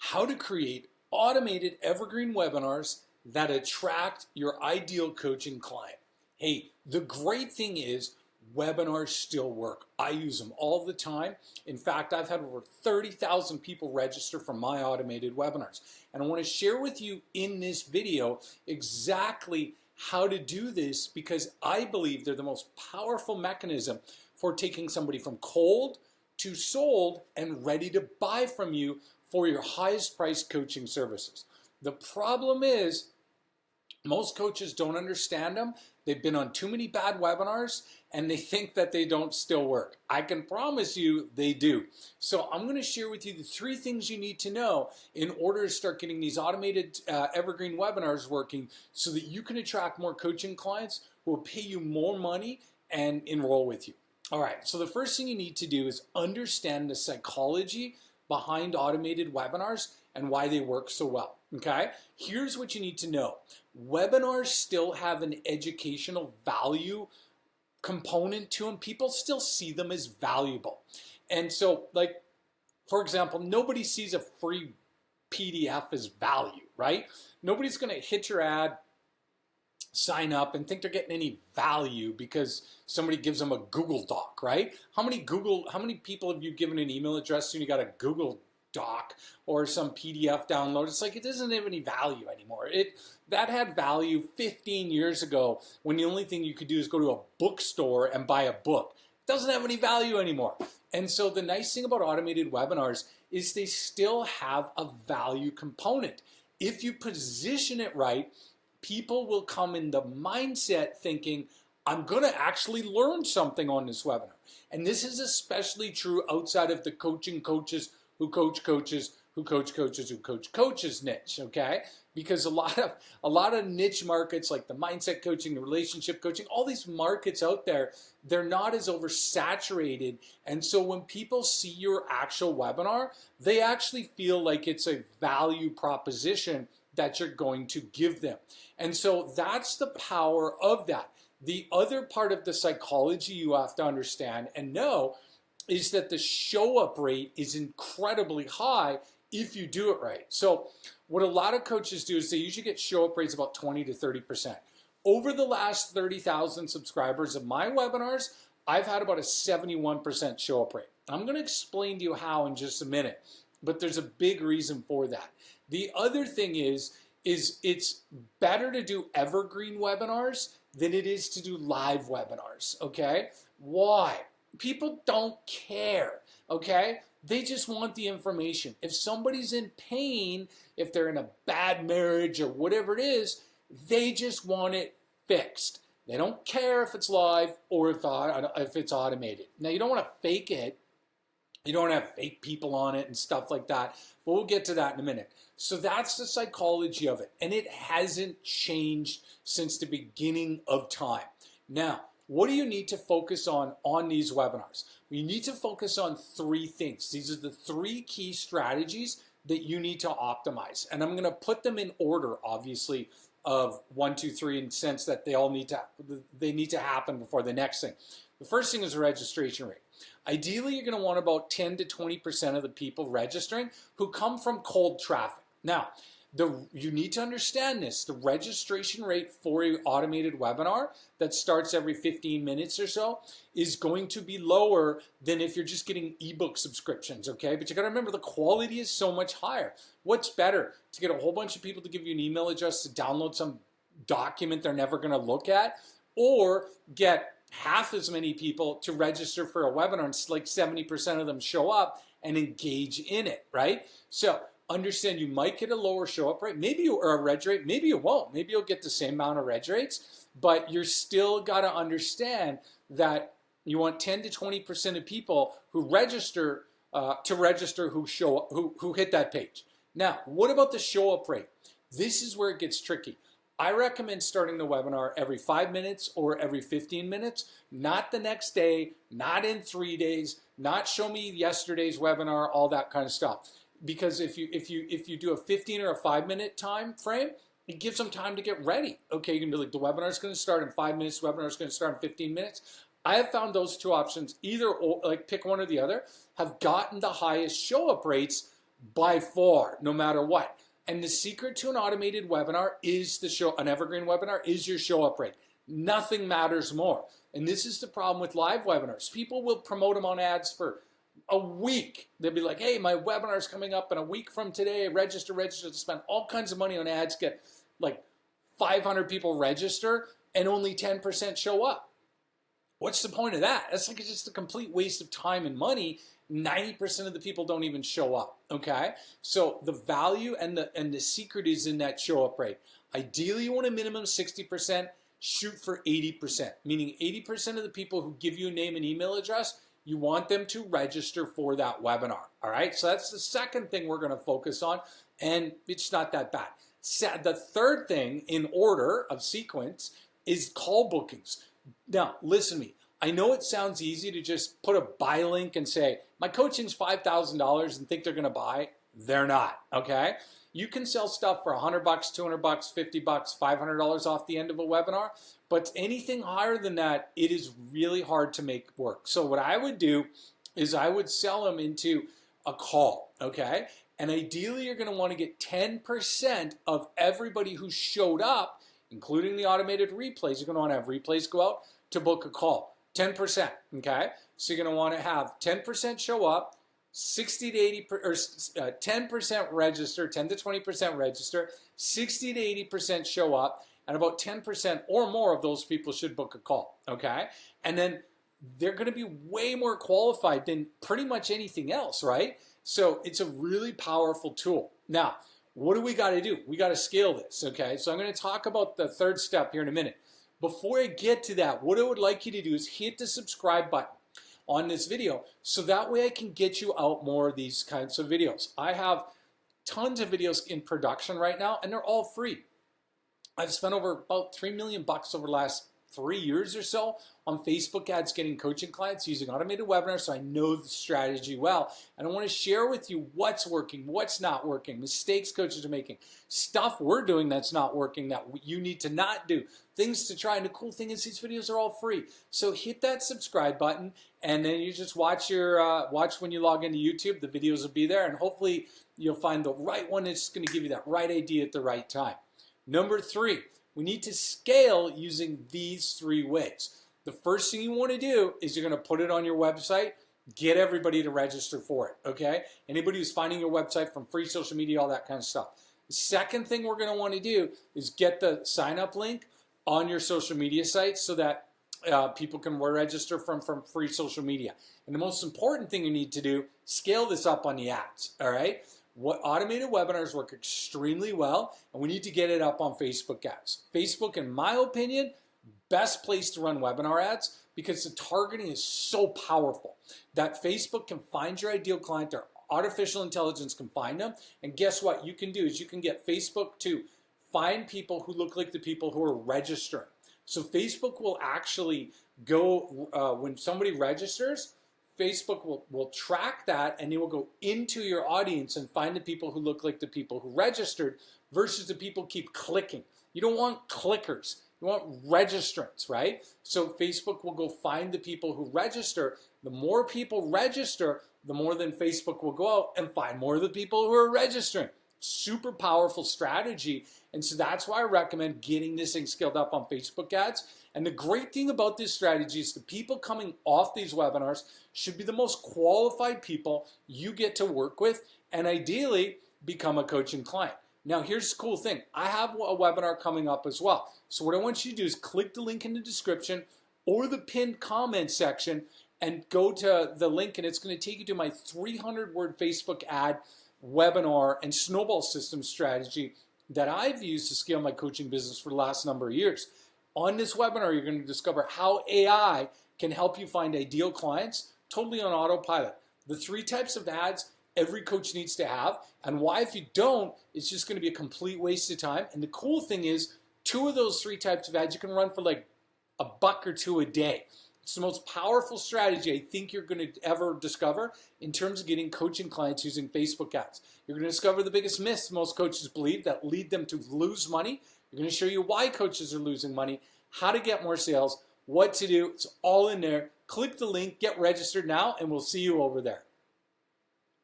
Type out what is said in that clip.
how to create automated evergreen webinars that attract your ideal coaching client. Hey, the great thing is webinars still work. I use them all the time. In fact, I've had over 30,000 people register for my automated webinars. And I want to share with you in this video exactly how to do this, because I believe they're the most powerful mechanism for taking somebody from cold to sold and ready to buy from you for your highest priced coaching services. The problem is most coaches don't understand them. They've been on too many bad webinars and they think that they don't still work. I can promise you they do. So I'm going to share with you the 3 things you need to know in order to start getting these automated evergreen webinars working so that you can attract more coaching clients who will pay you more money and enroll with you. All right, so the first thing you need to do is understand the psychology behind automated webinars and why they work so well, okay? Here's what you need to know. Webinars still have an educational value component to them. People still see them as valuable. And so, like, for example, nobody sees a free PDF as value, right? Nobody's gonna hit your ad, sign up, and think they're getting any value because somebody gives them a Google Doc, right? How many people have you given an email address and you got a Google Doc or some PDF download? It's like it doesn't have any value anymore. That had value 15 years ago when the only thing you could do is go to a bookstore and buy a book. It doesn't have any value anymore. And so the nice thing about automated webinars is they still have a value component. If you position it right, people will come in the mindset thinking, I'm going to actually learn something on this webinar. And this is especially true outside of the coaching coaches who coach coaches who coach coaches who coach coaches niche, okay? Because a lot of niche markets like the mindset coaching, the relationship coaching, all these markets out there, they're not as oversaturated. And so when people see your actual webinar, they actually feel like it's a value proposition that you're going to give them. And so that's the power of that. The other part of the psychology you have to understand and know is that the show up rate is incredibly high if you do it right. So what a lot of coaches do is they usually get show up rates about 20 to 30%. Over the last 30,000 subscribers of my webinars, I've had about a 71% show up rate. I'm going to explain to you how in just a minute, but there's a big reason for that. The other thing is it's better to do evergreen webinars than it is to do live webinars, okay? Why? People don't care, okay? They just want the information. If somebody's in pain, if they're in a bad marriage or whatever it is, they just want it fixed. They don't care if it's live or if it's automated. Now, you don't want to fake it. You don't have fake people on it and stuff like that, but we'll get to that in a minute. So that's the psychology of it, and it hasn't changed since the beginning of time. Now, what do you need to focus on these webinars? You need to focus on 3 things. These are the 3 key strategies that you need to optimize, and I'm going to put them in order, obviously, of 1, 2, 3, in the sense that they need to happen before the next thing. The first thing is the registration rate. Ideally, you're going to want about 10 to 20% of the people registering who come from cold traffic. Now, you need to understand this. The registration rate for an automated webinar that starts every 15 minutes or so is going to be lower than if you're just getting ebook subscriptions, okay? But you got to remember the quality is so much higher. What's better? To get a whole bunch of people to give you an email address to download some document they're never going to look at, or get half as many people to register for a webinar and like 70% of them show up and engage in it, right? So understand you might get a lower show up rate, or a reg rate, maybe you won't. Maybe you'll get the same amount of reg rates, but you're still got to understand that you want 10 to 20% of people who register who hit that page. Now, what about the show up rate? This is where it gets tricky. I recommend starting the webinar every 5 minutes or every 15 minutes, not the next day, not in 3 days, not show me yesterday's webinar, all that kind of stuff. Because if you do a 15 or a 5-minute time frame, it gives them time to get ready. Okay, you can be like, the webinar is going to start in 5 minutes, the webinar is going to start in 15 minutes. I have found those 2 options, either or, like pick one or the other, have gotten the highest show up rates by far, no matter what. And the secret to an automated webinar is an evergreen webinar is your show up rate. Nothing matters more. And this is the problem with live webinars. People will promote them on ads for a week. They'll be like, hey, my webinar is coming up in a week from today. Register, to spend all kinds of money on ads, get like 500 people register, and only 10% show up. What's the point of that? That's like just a complete waste of time and money. 90% of the people don't even show up, okay? So the value and the secret is in that show up rate. Ideally, you want a minimum 60%, shoot for 80%, meaning 80% of the people who give you a name and email address, you want them to register for that webinar, all right? So that's the second thing we're gonna focus on, and it's not that bad. The third thing in order of sequence is call bookings. Now, listen to me. I know it sounds easy to just put a buy link and say, my coaching's $5,000 and think they're gonna buy. They're not, okay? You can sell stuff for $100, $200, $50, $500 off the end of a webinar, but anything higher than that, it is really hard to make work. So what I would do is I would sell them into a call, okay? And ideally, you're gonna wanna get 10% of everybody who showed up, including the automated replays. You're gonna wanna have replays go out to book a call. 10%, okay? So you're gonna wanna have 10% show up, 60 to 80, or 10% register, 10 to 20% register, 60 to 80% show up, and about 10% or more of those people should book a call, okay? And then they're gonna be way more qualified than pretty much anything else, right? So it's a really powerful tool. Now, what do we gotta do? We gotta scale this, okay? So I'm gonna talk about the third step here in a minute. Before I get to that, what I would like you to do is hit the subscribe button on this video so that way I can get you out more of these kinds of videos. I have tons of videos in production right now and they're all free. I've spent over about $3 million over the last 3 years or so on Facebook ads getting coaching clients using automated webinars, so I know the strategy well. And I want to share with you what's working, what's not working, mistakes coaches are making, stuff we're doing that's not working that you need to not do, things to try. And the cool thing is these videos are all free. So hit that subscribe button and then you just watch watch when you log into YouTube. The videos will be there and hopefully you'll find the right one that's going to give you that right idea at the right time. Number 3, we need to scale using these 3 ways. The first thing you want to do is you're going to put it on your website, get everybody to register for it, okay? Anybody who's finding your website from free social media, all that kind of stuff. The second thing we're going to want to do is get the sign up link on your social media site so that people can register from free social media. And the most important thing you need to do, scale this up on the ads, all right? What automated webinars work extremely well, and we need to get it up on Facebook ads. Facebook, in my opinion, best place to run webinar ads because the targeting is so powerful that Facebook can find your ideal client, their artificial intelligence can find them, and guess what you can do is you can get Facebook to find people who look like the people who are registering. So Facebook will actually go, when somebody registers, Facebook will track that and they will go into your audience and find the people who look like the people who registered versus the people keep clicking. You don't want clickers. You want registrants, right? So Facebook will go find the people who register. The more people register, the more then Facebook will go out and find more of the people who are registering. Super powerful strategy. And so that's why I recommend getting this thing scaled up on Facebook ads. And the great thing about this strategy is the people coming off these webinars should be the most qualified people you get to work with and ideally become a coaching client. Now here's the cool thing. I have a webinar coming up as well. So what I want you to do is click the link in the description or the pinned comment section and go to the link and it's going to take you to my 300-word Facebook ad webinar and snowball system strategy that I've used to scale my coaching business for the last number of years. On this webinar, you're going to discover how AI can help you find ideal clients totally on autopilot. The 3 types of ads every coach needs to have, and why if you don't, it's just going to be a complete waste of time. And the cool thing is, 2 of those 3 types of ads you can run for like $1 or $2 a day. It's the most powerful strategy I think you're going to ever discover in terms of getting coaching clients using Facebook ads. You're going to discover the biggest myths most coaches believe that lead them to lose money. You're going to show you why coaches are losing money, how to get more sales, what to do. It's all in there. Click the link, get registered now, and we'll see you over there.